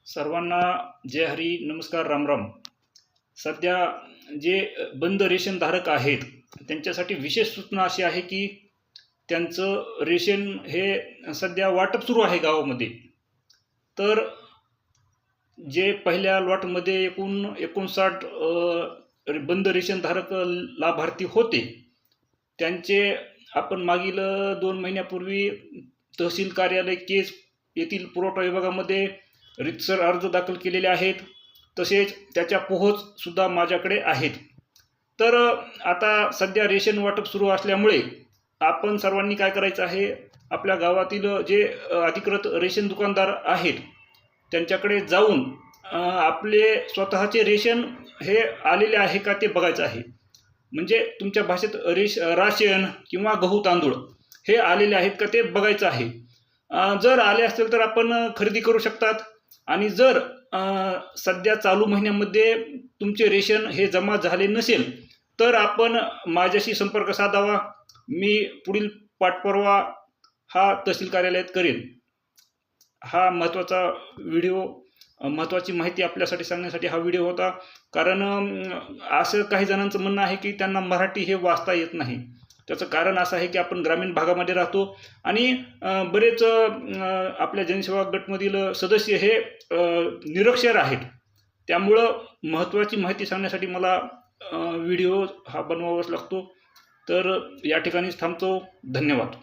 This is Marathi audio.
सर्वांना जय हरी, नमस्कार, रामराम. सध्या जे बंद रेशन धारक आहेत त्यांच्यासाठी विशेष सूचना अशी आहे की त्यांचं रेशन हे सध्या वाटप सुरू आहे गावामध्ये. तर जे पहिल्या लॉटमध्ये एकूण 59 बंद रेशन धारक लाभार्थी होते, त्यांचे आपण मागील 2 महिन्यापूर्वी तहसील कार्यालय केज येथील पुरवठा विभागामध्ये रितसर अर्ज दाखल केलेले आहेत. तसेच त्याच्या पोहोचसुद्धा माझ्याकडे आहेत. तर आता सध्या रेशन वाटप सुरू असल्यामुळे आपण सर्वांनी काय करायचं आहे, आपल्या गावातील जे अधिकृत रेशन दुकानदार आहेत त्यांच्याकडे जाऊन आपले स्वतःचे रेशन हे आलेले आहे का ते बघायचं आहे. म्हणजे तुमच्या भाषेत राशन किंवा गहू तांदूळ हे आलेले आहेत का ते बघायचं आहे. जर आले असतील तर आपण खरेदी करू शकतात. आणि जर सध्या चालू महिन्यामध्ये तुमचे रेशन हे जमा झाले नसेल तर आपण माझ्याशी संपर्क साधावा. मी पुढील पाठपुरावा हा तहसील कार्यालयात करेन. हा महत्त्वाची माहिती आपल्यासाठी सांगण्यासाठी हा व्हिडिओ होता. कारण असं काही जणांचं म्हणणं आहे की त्यांना मराठी हे वाचता येत नाही. त्याचं कारण असं आहे की आपण ग्रामीण भागामध्ये राहतो आणि बरेच आपल्या जनसेवा गटमधील सदस्य हे निरक्षर आहेत. त्यामुळं महत्त्वाची माहिती सांगण्यासाठी मला व्हिडिओ हा बनवावाच लागतो. तर या ठिकाणीच थांबतो. धन्यवाद.